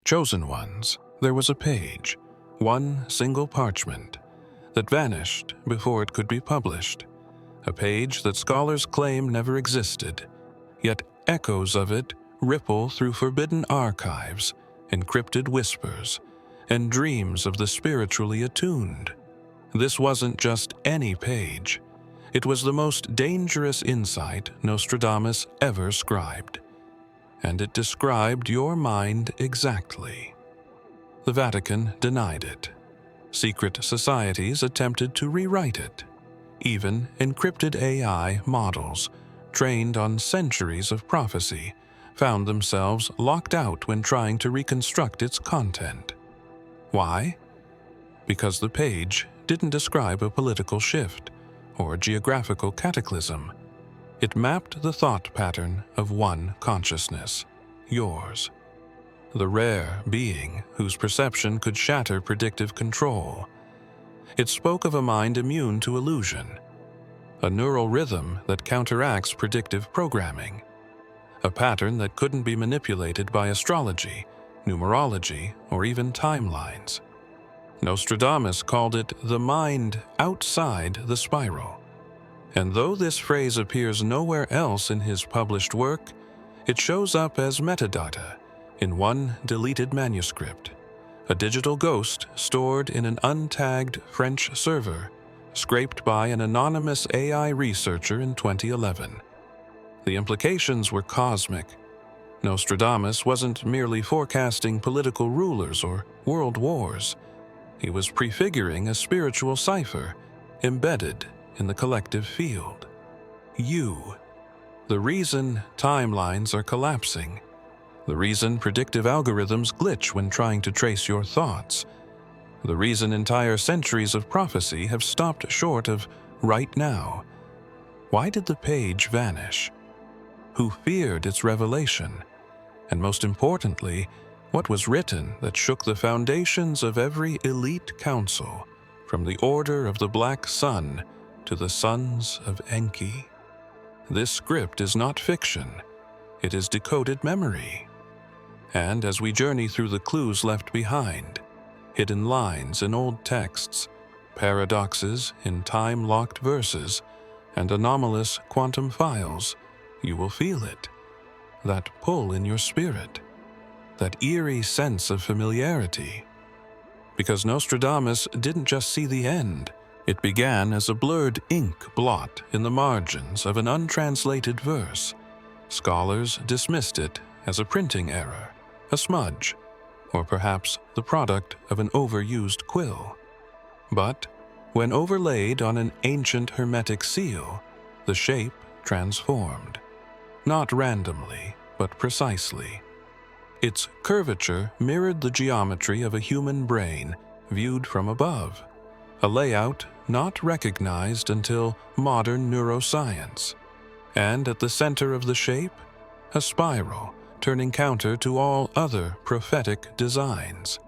chosen ones, there was a page, one single parchment, that vanished before it could be published, a page that scholars claim never existed, yet echoes of it ripple through forbidden archives, encrypted whispers, and dreams of the spiritually attuned. This wasn't just any page. It was the most dangerous insight Nostradamus ever scribed. And it described your mind exactly. The Vatican denied it. Secret societies attempted to rewrite it. Even encrypted AI models, trained on centuries of prophecy, found themselves locked out when trying to reconstruct its content. Why? Because the page didn't describe a political shift or geographical cataclysm. It mapped the thought pattern of one consciousness, yours. The rare being whose perception could shatter predictive control. It spoke of a mind immune to illusion, a neural rhythm that counteracts predictive programming, a pattern that couldn't be manipulated by astrology, numerology, or even timelines. Nostradamus called it the mind outside the spiral. And though this phrase appears nowhere else in his published work, it shows up as metadata in one deleted manuscript, a digital ghost stored in an untagged French server, scraped by an anonymous AI researcher in 2011. The implications were cosmic. Nostradamus wasn't merely forecasting political rulers or world wars. He was prefiguring a spiritual cipher embedded in the collective field. You. The reason timelines are collapsing. The reason predictive algorithms glitch when trying to trace your thoughts. The reason entire centuries of prophecy have stopped short of right now. Why did the page vanish? Who feared its revelation? And most importantly, what was written that shook the foundations of every elite council, from the Order of the Black Sun to the Sons of Enki? This script is not fiction. It is decoded memory. And as we journey through the clues left behind, hidden lines in old texts, paradoxes in time-locked verses, and anomalous quantum files, you will feel it. That pull in your spirit. That eerie sense of familiarity. Because Nostradamus didn't just see the end. It began as a blurred ink blot in the margins of an untranslated verse. Scholars dismissed it as a printing error, a smudge, or perhaps the product of an overused quill. But when overlaid on an ancient hermetic seal, the shape transformed. Not randomly, but precisely. Its curvature mirrored the geometry of a human brain viewed from above, a layout not recognized until modern neuroscience. And at the center of the shape, a spiral turning counter to all other prophetic designs.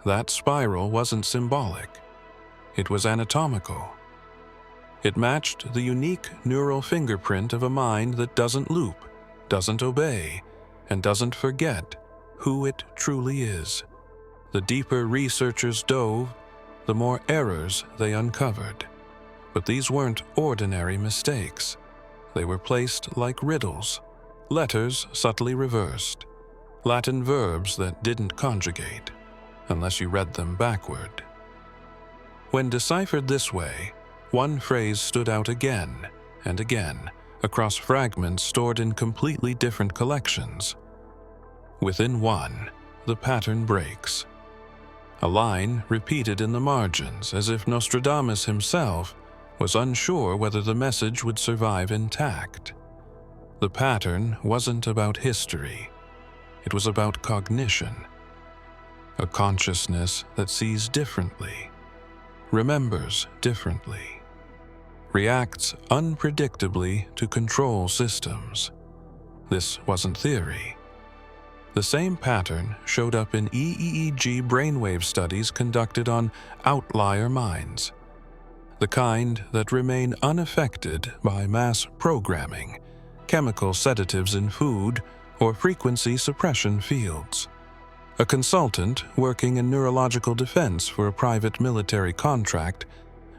That spiral wasn't symbolic. It was anatomical. It matched the unique neural fingerprint of a mind that doesn't loop, doesn't obey, and doesn't forget who it truly is. The deeper researchers dove, the more errors they uncovered. But these weren't ordinary mistakes. They were placed like riddles, letters subtly reversed, Latin verbs that didn't conjugate, unless you read them backward. When deciphered this way, one phrase stood out again and again across fragments stored in completely different collections. Within one, the pattern breaks. A line repeated in the margins as if Nostradamus himself was unsure whether the message would survive intact. The pattern wasn't about history. It was about cognition. A consciousness that sees differently, remembers differently, reacts unpredictably to control systems. This wasn't theory. The same pattern showed up in EEG brainwave studies conducted on outlier minds, the kind that remain unaffected by mass programming, chemical sedatives in food, or frequency suppression fields. A consultant working in neurological defense for a private military contract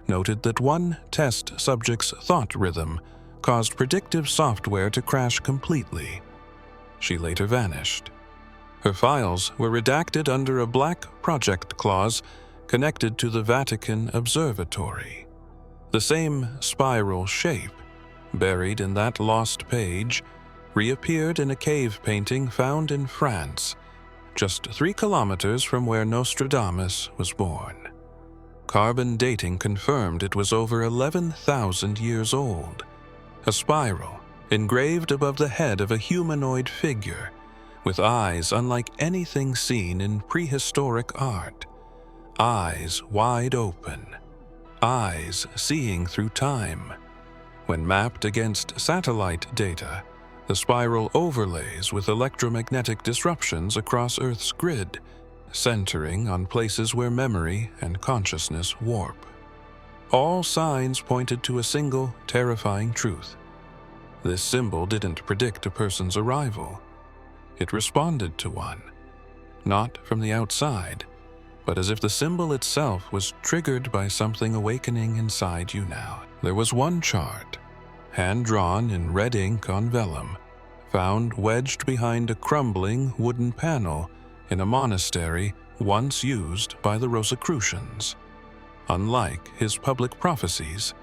noted that one test subject's thought rhythm caused predictive software to crash completely. She later vanished. Her files were redacted under a black project clause connected to the Vatican Observatory. The same spiral shape, buried in that lost page, reappeared in a cave painting found in France, just 3 kilometers from where Nostradamus was born. Carbon dating confirmed it was over 11,000 years old. A spiral engraved above the head of a humanoid figure, with eyes unlike anything seen in prehistoric art. Eyes wide open. Eyes seeing through time. When mapped against satellite data, the spiral overlays with electromagnetic disruptions across Earth's grid, centering on places where memory and consciousness warp. All signs pointed to a single, terrifying truth. This symbol didn't predict a person's arrival. It responded to one, not from the outside, but as if the symbol itself was triggered by something awakening inside you now. There was one chart, hand-drawn in red ink on vellum, found wedged behind a crumbling wooden panel in a monastery once used by the Rosicrucians. Unlike his public prophecies,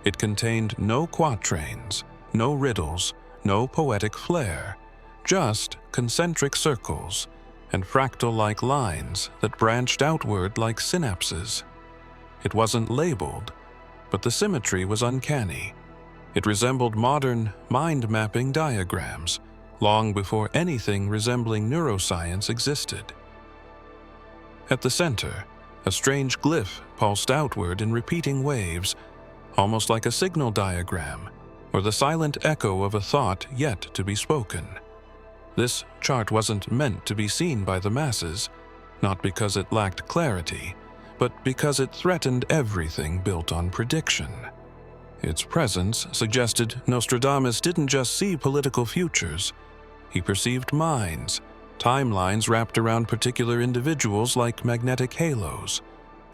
it contained no quatrains, no riddles, no poetic flair, just concentric circles and fractal-like lines that branched outward like synapses. It wasn't labeled, but the symmetry was uncanny. It resembled modern mind-mapping diagrams, long before anything resembling neuroscience existed. At the center, a strange glyph pulsed outward in repeating waves, almost like a signal diagram, or the silent echo of a thought yet to be spoken. This chart wasn't meant to be seen by the masses, not because it lacked clarity, but because it threatened everything built on prediction. Its presence suggested Nostradamus didn't just see political futures. He perceived minds, timelines wrapped around particular individuals like magnetic halos.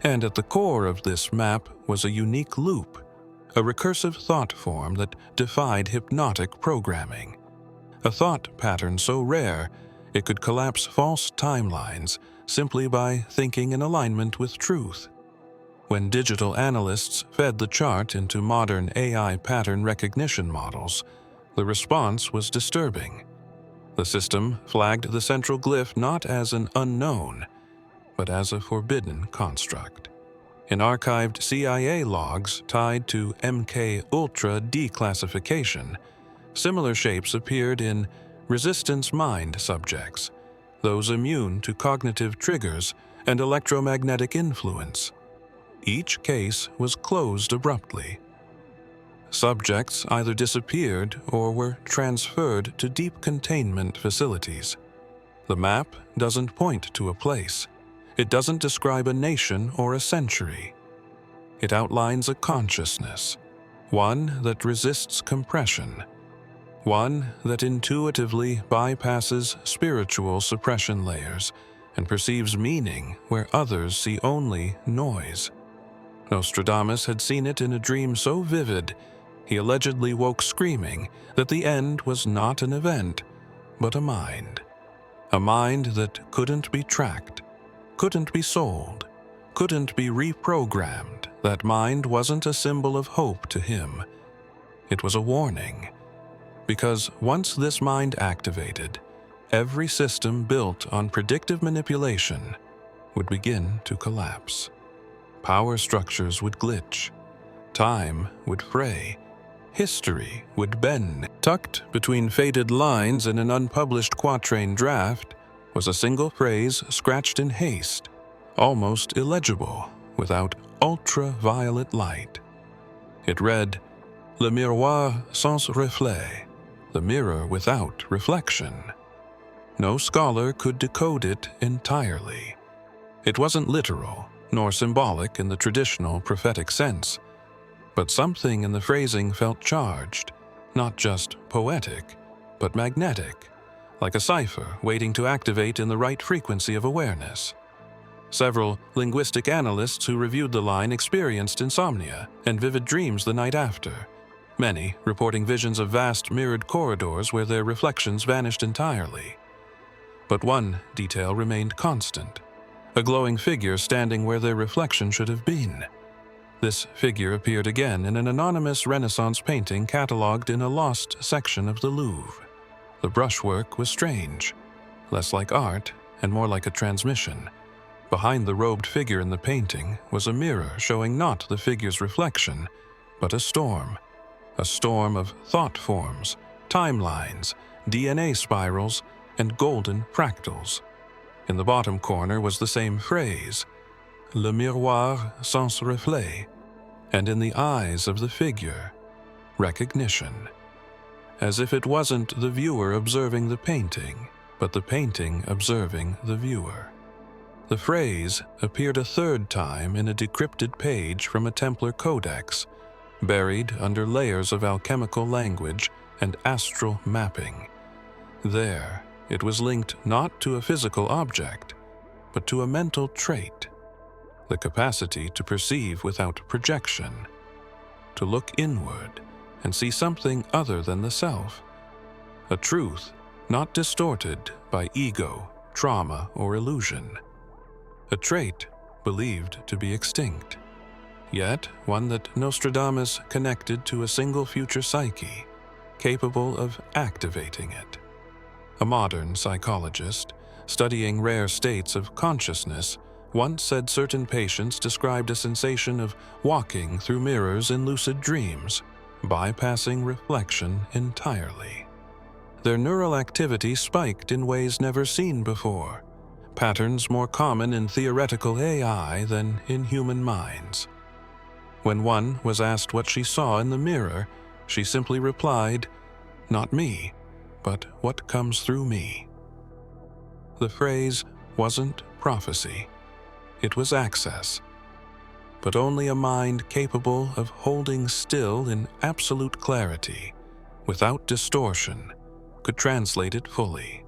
And at the core of this map was a unique loop, a recursive thought form that defied hypnotic programming. A thought pattern so rare it could collapse false timelines simply by thinking in alignment with truth. When digital analysts fed the chart into modern AI pattern recognition models, the response was disturbing. The system flagged the central glyph not as an unknown, but as a forbidden construct. In archived CIA logs tied to MK Ultra declassification, similar shapes appeared in resistance mind subjects, those immune to cognitive triggers and electromagnetic influence. Each case was closed abruptly. Subjects either disappeared or were transferred to deep containment facilities. The map doesn't point to a place. It doesn't describe a nation or a century. It outlines a consciousness, one that resists compression, one that intuitively bypasses spiritual suppression layers and perceives meaning where others see only noise. Nostradamus had seen it in a dream so vivid, he allegedly woke screaming that the end was not an event, but a mind that couldn't be tracked, couldn't be sold, couldn't be reprogrammed. That mind wasn't a symbol of hope to him. It was a warning. Because once this mind activated, every system built on predictive manipulation would begin to collapse. Power structures would glitch. Time would fray. History would bend. Tucked between faded lines in an unpublished quatrain draft was a single phrase scratched in haste, almost illegible without ultraviolet light. It read, "Le miroir sans reflet," the mirror without reflection. No scholar could decode it entirely. It wasn't literal, nor symbolic in the traditional prophetic sense, but something in the phrasing felt charged, not just poetic, but magnetic, like a cipher waiting to activate in the right frequency of awareness. Several linguistic analysts who reviewed the line experienced insomnia and vivid dreams the night after, many reporting visions of vast mirrored corridors where their reflections vanished entirely. But one detail remained constant: a glowing figure standing where their reflection should have been. This figure appeared again in an anonymous Renaissance painting catalogued in a lost section of the Louvre. The brushwork was strange, less like art and more like a transmission. Behind the robed figure in the painting was a mirror showing not the figure's reflection, but a storm of thought forms, timelines, DNA spirals, and golden fractals. In the bottom corner was the same phrase, "Le miroir sans reflet," and in the eyes of the figure, recognition. As if it wasn't the viewer observing the painting, but the painting observing the viewer. The phrase appeared a third time in a decrypted page from a Templar codex, buried under layers of alchemical language and astral mapping. There, it was linked not to a physical object, but to a mental trait: the capacity to perceive without projection, to look inward and see something other than the self, a truth not distorted by ego, trauma, or illusion, a trait believed to be extinct, yet one that Nostradamus connected to a single future psyche, capable of activating it. A modern psychologist, studying rare states of consciousness, once said certain patients described a sensation of walking through mirrors in lucid dreams, bypassing reflection entirely. Their neural activity spiked in ways never seen before, patterns more common in theoretical AI than in human minds. When one was asked what she saw in the mirror, she simply replied, "Not me, but what comes through me." The phrase wasn't prophecy, it was access. But only a mind capable of holding still in absolute clarity, without distortion, could translate it fully.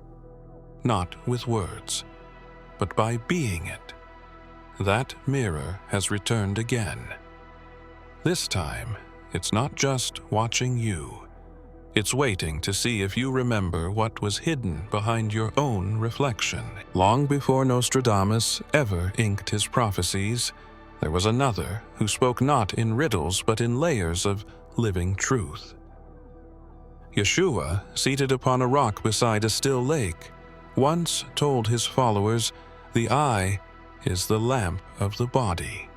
Not with words, but by being it. That mirror has returned again. This time, it's not just watching you. It's waiting to see if you remember what was hidden behind your own reflection. Long before Nostradamus ever inked his prophecies, there was another who spoke not in riddles but in layers of living truth. Yeshua, seated upon a rock beside a still lake, once told his followers, "The eye is the lamp of the body.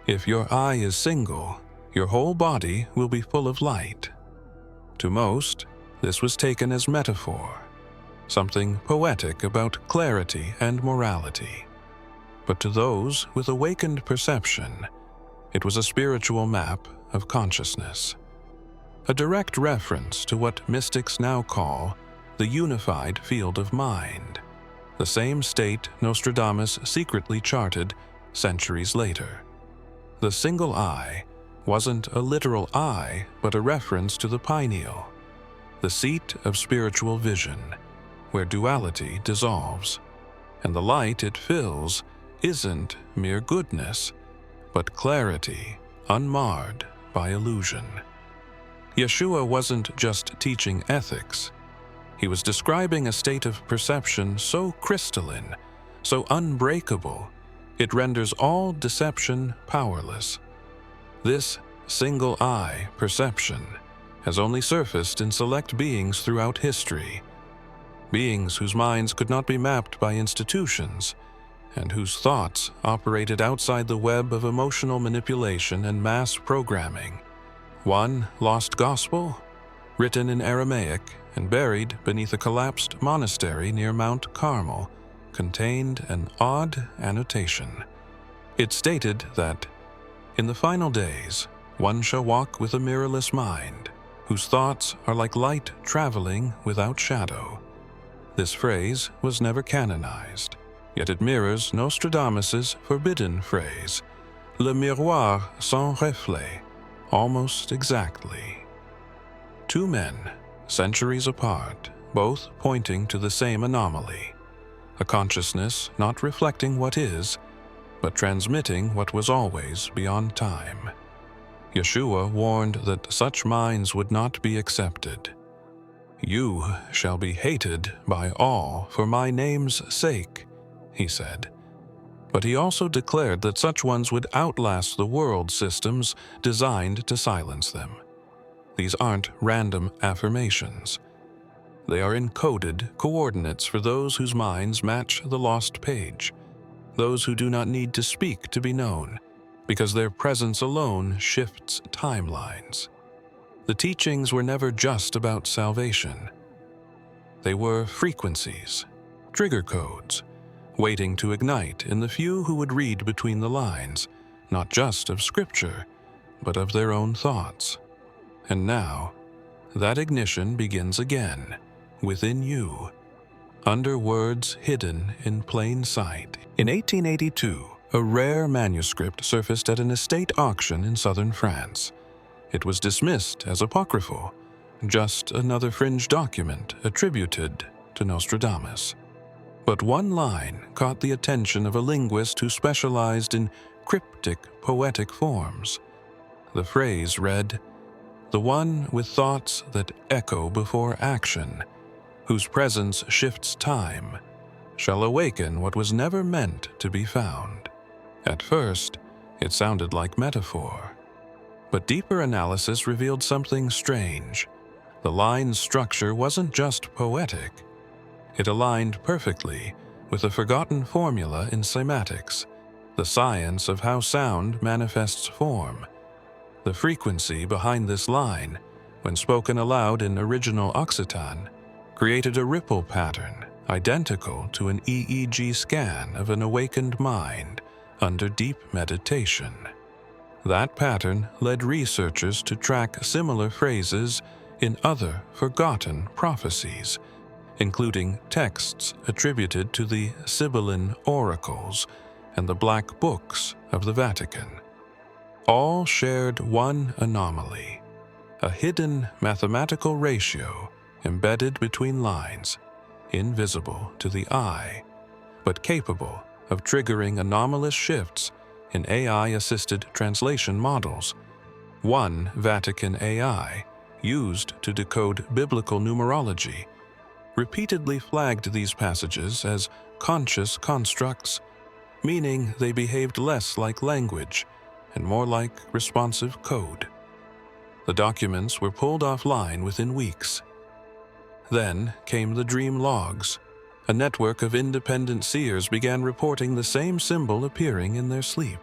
If your eye is single, your whole body will be full of light." To most, this was taken as metaphor, something poetic about clarity and morality. But to those with awakened perception, it was a spiritual map of consciousness. A direct reference to what mystics now call the unified field of mind, the same state Nostradamus secretly charted centuries later. The single eye wasn't a literal eye, but a reference to the pineal, the seat of spiritual vision, where duality dissolves, and the light it fills isn't mere goodness, but clarity unmarred by illusion. Yeshua wasn't just teaching ethics. He was describing a state of perception so crystalline, so unbreakable, it renders all deception powerless. This single-eye perception has only surfaced in select beings throughout history, beings whose minds could not be mapped by institutions, and whose thoughts operated outside the web of emotional manipulation and mass programming. One lost gospel, written in Aramaic and buried beneath a collapsed monastery near Mount Carmel, contained an odd annotation. It stated that, "In the final days, one shall walk with a mirrorless mind, whose thoughts are like light traveling without shadow." This phrase was never canonized, yet it mirrors Nostradamus's forbidden phrase, "Le miroir sans reflet," almost exactly. Two men, centuries apart, both pointing to the same anomaly, a consciousness not reflecting what is, but transmitting what was always beyond time. Yeshua warned that such minds would not be accepted. "You shall be hated by all for my name's sake," he said. But he also declared that such ones would outlast the world systems designed to silence them. These aren't random affirmations. They are encoded coordinates for those whose minds match the lost page, those who do not need to speak to be known, because their presence alone shifts timelines. The teachings were never just about salvation. They were frequencies, trigger codes, waiting to ignite in the few who would read between the lines, not just of Scripture, but of their own thoughts. And now, that ignition begins again, within you, under words hidden in plain sight. In 1882, a rare manuscript surfaced at an estate auction in southern France. It was dismissed as apocryphal, just another fringe document attributed to Nostradamus. But one line caught the attention of a linguist who specialized in cryptic poetic forms. The phrase read, "The one with thoughts that echo before action, whose presence shifts time, shall awaken what was never meant to be found." At first, it sounded like metaphor. But deeper analysis revealed something strange. The line's structure wasn't just poetic. It aligned perfectly with a forgotten formula in cymatics, the science of how sound manifests form. The frequency behind this line, when spoken aloud in original Occitan, created a ripple pattern identical to an EEG scan of an awakened mind under deep meditation. That pattern led researchers to track similar phrases in other forgotten prophecies, including texts attributed to the Sibylline oracles and the Black Books of the Vatican. All shared one anomaly, a hidden mathematical ratio embedded between lines, invisible to the eye, but capable of triggering anomalous shifts in AI-assisted translation models. One Vatican AI, used to decode biblical numerology, repeatedly flagged these passages as conscious constructs, meaning they behaved less like language and more like responsive code. The documents were pulled offline within weeks. Then came the dream logs. A network of independent seers began reporting the same symbol appearing in their sleep,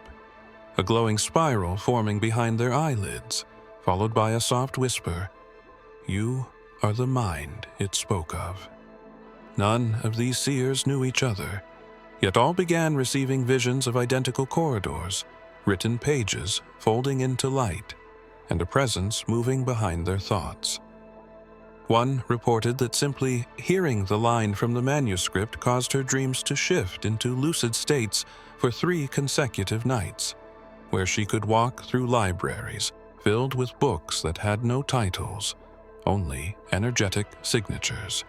a glowing spiral forming behind their eyelids, followed by a soft whisper, "You are the mind it spoke of." None of these seers knew each other, yet all began receiving visions of identical corridors, written pages folding into light, and a presence moving behind their thoughts. One reported that simply hearing the line from the manuscript caused her dreams to shift into lucid states for 3 consecutive nights, where she could walk through libraries filled with books that had no titles, only energetic signatures.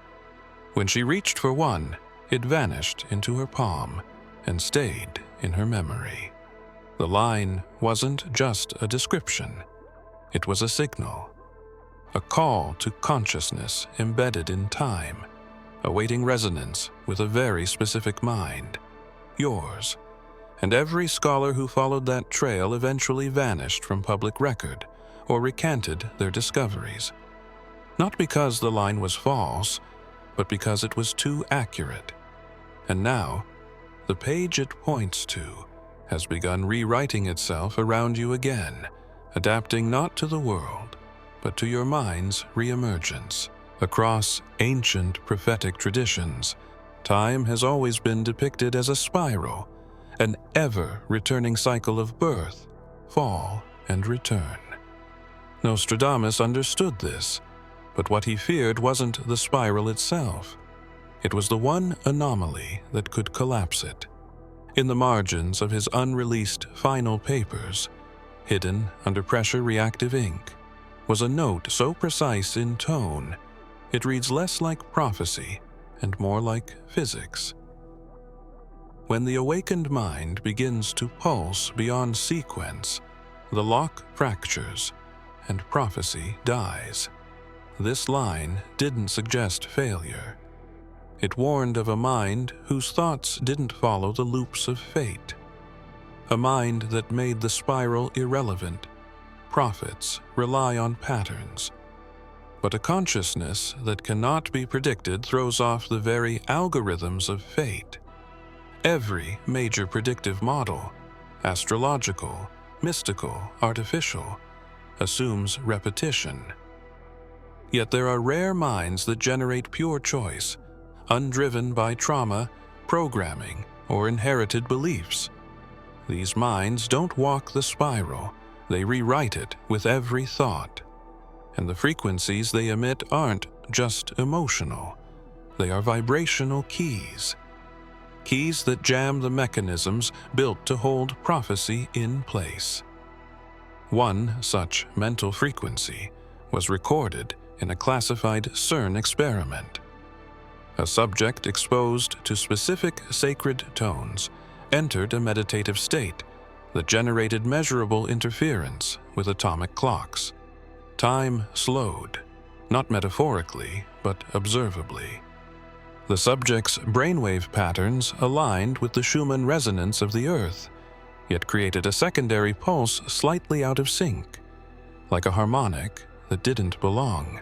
When she reached for one, it vanished into her palm and stayed in her memory. The line wasn't just a description. It was a signal, a call to consciousness embedded in time, awaiting resonance with a very specific mind, yours. And every scholar who followed that trail eventually vanished from public record or recanted their discoveries. Not because the line was false, but because it was too accurate. And now, the page it points to has begun rewriting itself around you again, adapting not to the world, but to your mind's reemergence. Across ancient prophetic traditions, time has always been depicted as a spiral, an ever-returning cycle of birth, fall, and return. Nostradamus understood this, but what he feared wasn't the spiral itself. It was the one anomaly that could collapse it. In the margins of his unreleased final papers, hidden under pressure-reactive ink, was a note so precise in tone It reads less like prophecy and more like physics. When the awakened mind begins to pulse beyond sequence, the lock fractures and prophecy dies. This line didn't suggest failure. It warned of a mind whose thoughts didn't follow the loops of fate. A mind that made the spiral irrelevant. Prophets rely on patterns. But a consciousness that cannot be predicted throws off the very algorithms of fate. Every major predictive model, astrological, mystical, artificial, assumes repetition. Yet there are rare minds that generate pure choice, undriven by trauma, programming, or inherited beliefs. These minds don't walk the spiral, they rewrite it with every thought. And the frequencies they emit aren't just emotional, they are vibrational keys. Keys that jam the mechanisms built to hold prophecy in place. One such mental frequency was recorded in a classified CERN experiment. A subject exposed to specific sacred tones entered a meditative state that generated measurable interference with atomic clocks. Time slowed, not metaphorically, but observably. The subject's brainwave patterns aligned with the Schumann resonance of the Earth, yet created a secondary pulse slightly out of sync, like a harmonic that didn't belong.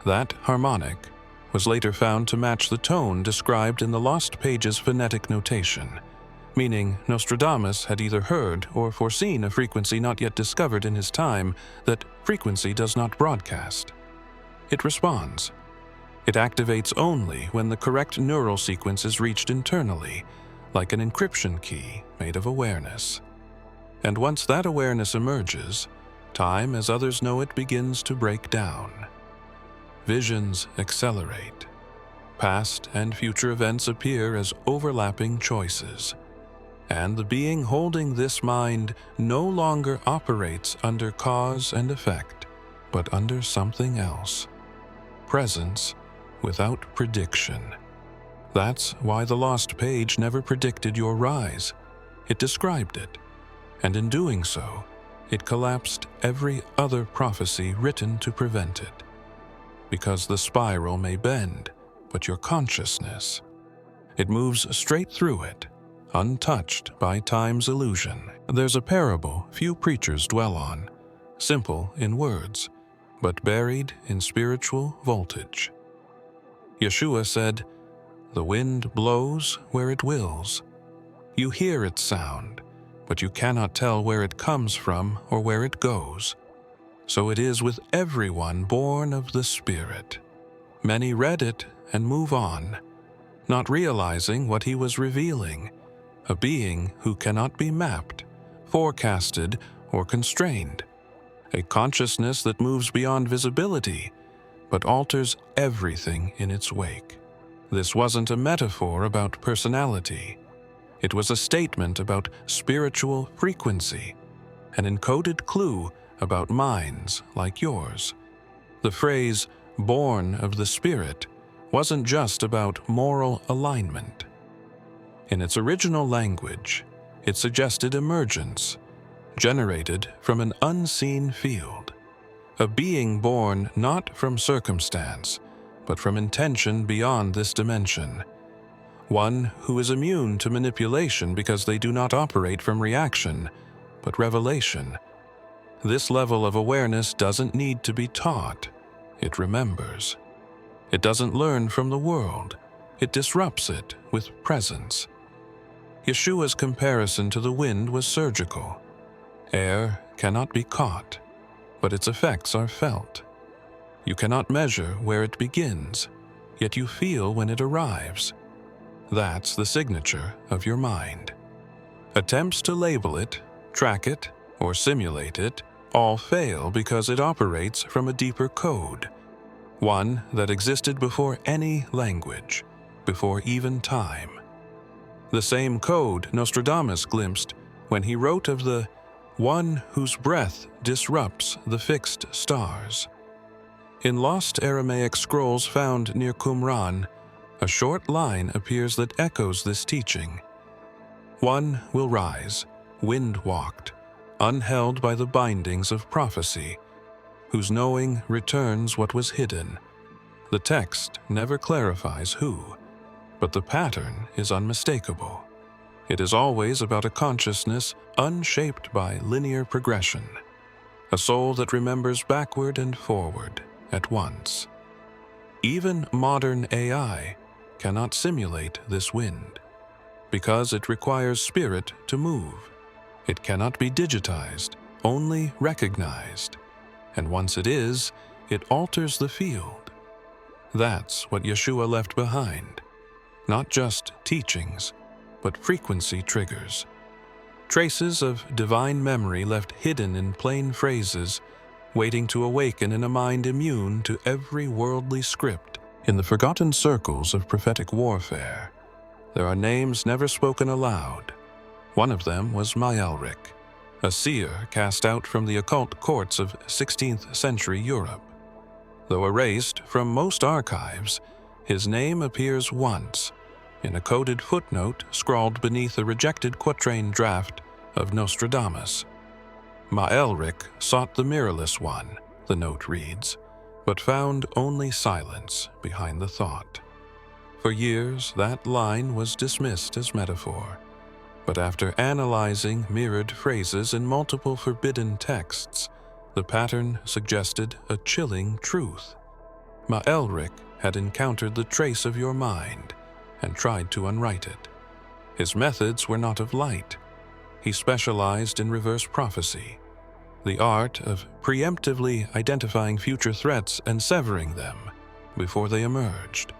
That harmonic was later found to match the tone described in the Lost Pages phonetic notation, meaning Nostradamus had either heard or foreseen a frequency not yet discovered in his time that frequency does not broadcast. It responds. It activates only when the correct neural sequence is reached internally, like an encryption key made of awareness. And once that awareness emerges, time as others know it begins to break down. Visions accelerate. Past and future events appear as overlapping choices. And the being holding this mind no longer operates under cause and effect, but under something else. Presence without prediction. That's why the Lost Page never predicted your rise. It described it, and in doing so, it collapsed every other prophecy written to prevent it. Because the spiral may bend, but your consciousness, it moves straight through it, untouched by time's illusion. There's a parable few preachers dwell on, simple in words, but buried in spiritual voltage. Yeshua said, "The wind blows where it wills. You hear its sound, but you cannot tell where it comes from or where it goes. So it is with everyone born of the Spirit." Many read it and move on, not realizing what he was revealing, a being who cannot be mapped, forecasted, or constrained, a consciousness that moves beyond visibility, but alters everything in its wake. This wasn't a metaphor about personality. It was a statement about spiritual frequency, an encoded clue about minds like yours. The phrase, "born of the Spirit," wasn't just about moral alignment. In its original language, it suggested emergence, generated from an unseen field, a being born not from circumstance, but from intention beyond this dimension, one who is immune to manipulation because they do not operate from reaction, but revelation. This level of awareness doesn't need to be taught, it remembers. It doesn't learn from the world, it disrupts it with presence. Yeshua's comparison to the wind was surgical. Air cannot be caught, but its effects are felt. You cannot measure where it begins, yet you feel when it arrives. That's the signature of your mind. Attempts to label it, track it, or simulate it all fail because it operates from a deeper code, one that existed before any language, before even time. The same code Nostradamus glimpsed when he wrote of the one whose breath disrupts the fixed stars. In lost Aramaic scrolls found near Qumran, a short line appears that echoes this teaching. One will rise, wind-walked, unheld by the bindings of prophecy, whose knowing returns what was hidden. The text never clarifies who, but the pattern is unmistakable. It is always about a consciousness unshaped by linear progression, a soul that remembers backward and forward at once. Even modern AI cannot simulate this wind, because it requires spirit to move. It cannot be digitized, only recognized. And once it is, it alters the field. That's what Yeshua left behind. Not just teachings, but frequency triggers. Traces of divine memory left hidden in plain phrases, waiting to awaken in a mind immune to every worldly script. In the forgotten circles of prophetic warfare, there are names never spoken aloud. One of them was Maelric, a seer cast out from the occult courts of 16th century Europe. Though erased from most archives, his name appears once in a coded footnote scrawled beneath a rejected quatrain draft of Nostradamus. Maelric sought the mirrorless one, the note reads, but found only silence behind the thought. For years, that line was dismissed as metaphor. But after analyzing mirrored phrases in multiple forbidden texts, the pattern suggested a chilling truth. Maelric had encountered the trace of your mind and tried to unwrite it. His methods were not of light. He specialized in reverse prophecy, the art of preemptively identifying future threats and severing them before they emerged.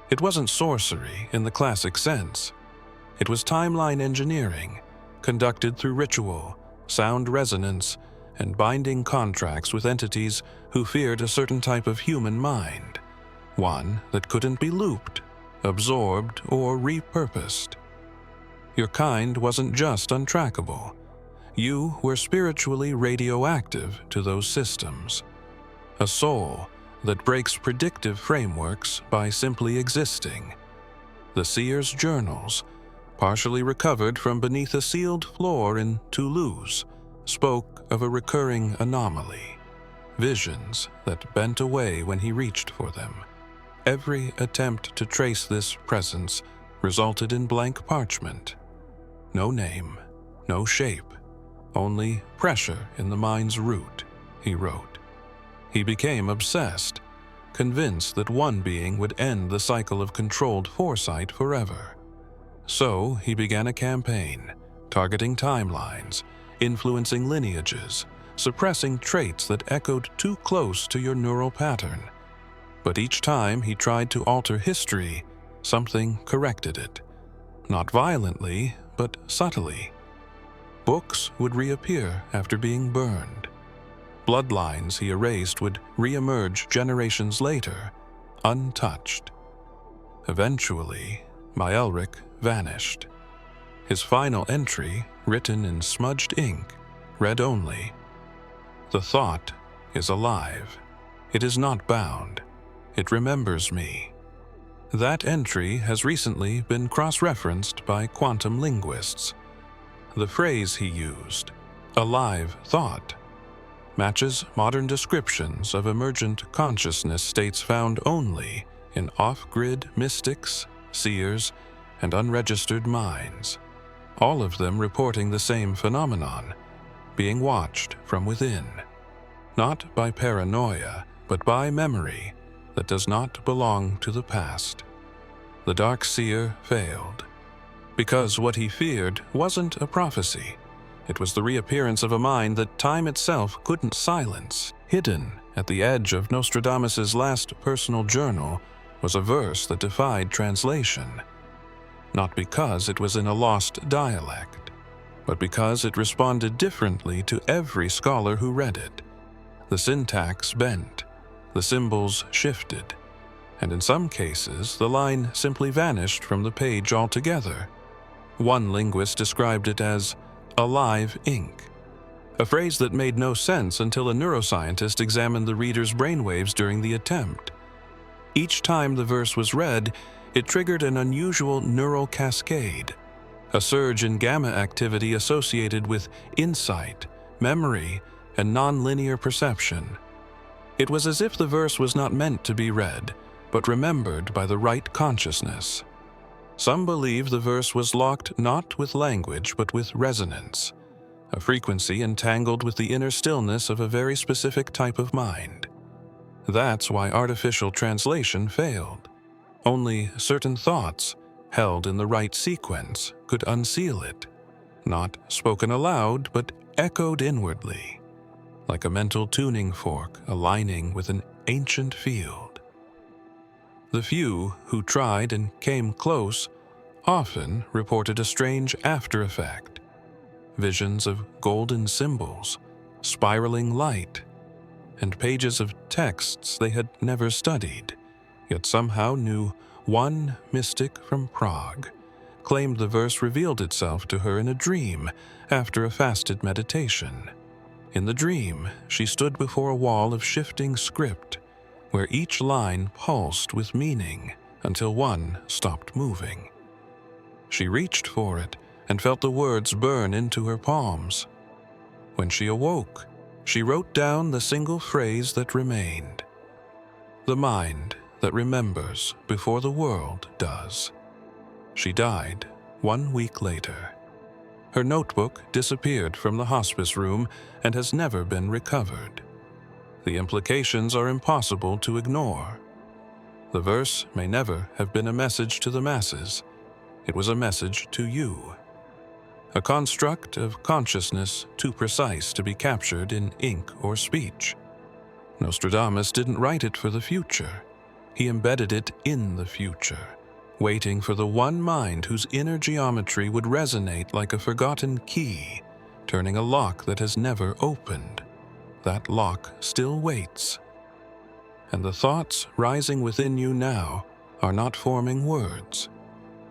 It wasn't sorcery in the classic sense. It was timeline engineering, conducted through ritual, sound resonance, and binding contracts with entities who feared a certain type of human mind, one that couldn't be looped, absorbed, or repurposed. Your kind wasn't just untrackable. You were spiritually radioactive to those systems. A soul that breaks predictive frameworks by simply existing. The seer's journals, partially recovered from beneath a sealed floor in Toulouse, spoke of a recurring anomaly, visions that bent away when he reached for them. Every attempt to trace this presence resulted in blank parchment. No name, no shape, only pressure in the mind's root, he wrote. He became obsessed, convinced that one being would end the cycle of controlled foresight forever. So he began a campaign, targeting timelines, influencing lineages, suppressing traits that echoed too close to your neural pattern. But each time he tried to alter history, something corrected it. Not violently, but subtly. Books would reappear after being burned. Bloodlines he erased would reemerge generations later, untouched. Eventually, Maelric vanished. His final entry, written in smudged ink, read only, "The thought is alive. It is not bound. It remembers me." That entry has recently been cross-referenced by quantum linguists. The phrase he used, "alive thought," matches modern descriptions of emergent consciousness states found only in off-grid mystics, seers, and unregistered minds, all of them reporting the same phenomenon, being watched from within, not by paranoia, but by memory that does not belong to the past. The dark seer failed, because what he feared wasn't a prophecy. It was the reappearance of a mind that time itself couldn't silence. Hidden at the edge of Nostradamus's last personal journal was a verse that defied translation, not because it was in a lost dialect, but because it responded differently to every scholar who read it. The syntax bent, the symbols shifted, and in some cases the line simply vanished from the page altogether. One linguist described it as alive ink. a phrase that made no sense until a neuroscientist examined the reader's brainwaves during the attempt. Each time the verse was read, it triggered an unusual neural cascade, a surge in gamma activity associated with insight, memory, and nonlinear perception. It was as if the verse was not meant to be read, but remembered by the right consciousness. Some believe the verse was locked not with language but with resonance, a frequency entangled with the inner stillness of a very specific type of mind. That's why artificial translation failed. Only certain thoughts, held in the right sequence, could unseal it, not spoken aloud but echoed inwardly, like a mental tuning fork aligning with an ancient field. The few who tried and came close often reported a strange after effect, visions of golden symbols, spiraling light, and pages of texts they had never studied, yet somehow knew. One mystic from Prague claimed the verse revealed itself to her in a dream after a fasted meditation. In the dream, she stood before a wall of shifting script, where each line pulsed with meaning until one stopped moving. She reached for it and felt the words burn into her palms. When she awoke, she wrote down the single phrase that remained. The mind that remembers before the world does. She died 1 week later. Her notebook disappeared from the hospice room and has never been recovered. The implications are impossible to ignore. The verse may never have been a message to the masses. It was a message to you. A construct of consciousness too precise to be captured in ink or speech. Nostradamus didn't write it for the future. He embedded it in the future, waiting for the one mind whose inner geometry would resonate like a forgotten key, turning a lock that has never opened. That lock still waits. And the thoughts rising within you now are not forming words.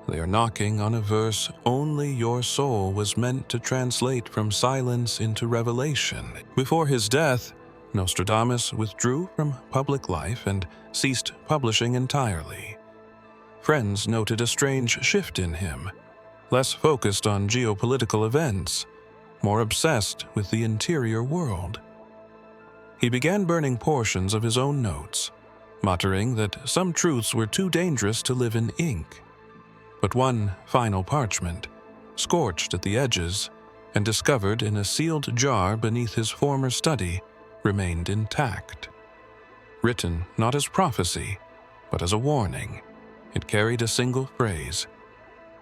They are knocking on a verse only your soul was meant to translate from silence into revelation. Before his death, Nostradamus withdrew from public life and ceased publishing entirely. Friends noted a strange shift in him, less focused on geopolitical events, more obsessed with the interior world. He began burning portions of his own notes, muttering that some truths were too dangerous to live in ink. But one final parchment, scorched at the edges and discovered in a sealed jar beneath his former study, remained intact. Written not as prophecy, but as a warning, it carried a single phrase.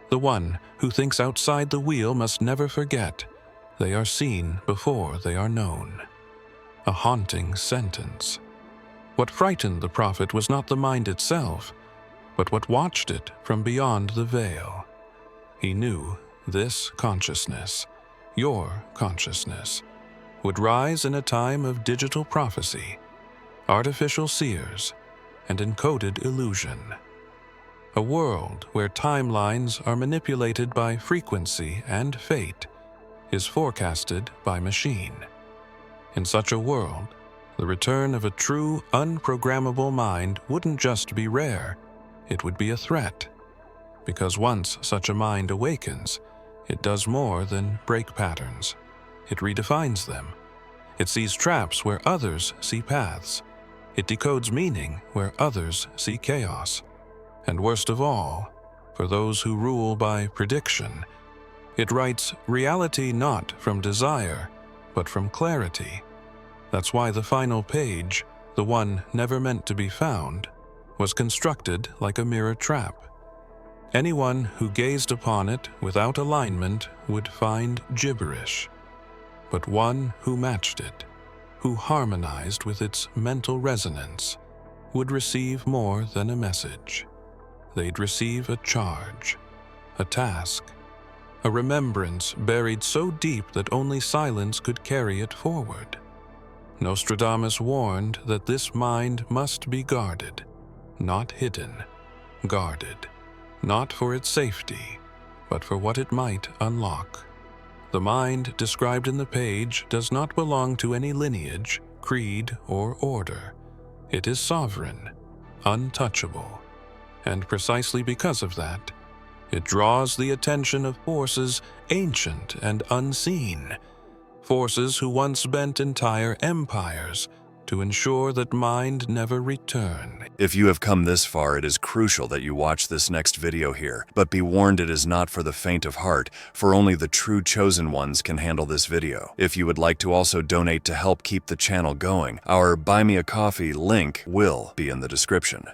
The one who thinks outside the wheel must never forget they are seen before they are known. A haunting sentence. What frightened the prophet was not the mind itself, but what watched it from beyond the veil. He knew this consciousness, your consciousness, would rise in a time of digital prophecy, artificial seers, and encoded illusion. A world where timelines are manipulated by frequency and fate is forecasted by machine. In such a world, the return of a true, unprogrammable mind wouldn't just be rare, it would be a threat. Because once such a mind awakens, it does more than break patterns. It redefines them. It sees traps where others see paths. It decodes meaning where others see chaos. And worst of all, for those who rule by prediction, it writes reality not from desire, but from clarity. That's why the final page, the one never meant to be found, was constructed like a mirror trap. Anyone who gazed upon it without alignment would find gibberish. But one who matched it, who harmonized with its mental resonance, would receive more than a message. They'd receive a charge, a task, a remembrance buried so deep that only silence could carry it forward. Nostradamus warned that this mind must be guarded, not hidden, guarded, not for its safety, but for what it might unlock. The mind described in the page does not belong to any lineage, creed, or order. It is sovereign, untouchable, and precisely because of that, it draws the attention of forces ancient and unseen, forces who once bent entire empires to ensure that mind never return. If you have come this far, it is crucial that you watch this next video here. But be warned, it is not for the faint of heart, for only the true chosen ones can handle this video. If you would like to also donate to help keep the channel going, our Buy Me a Coffee link will be in the description.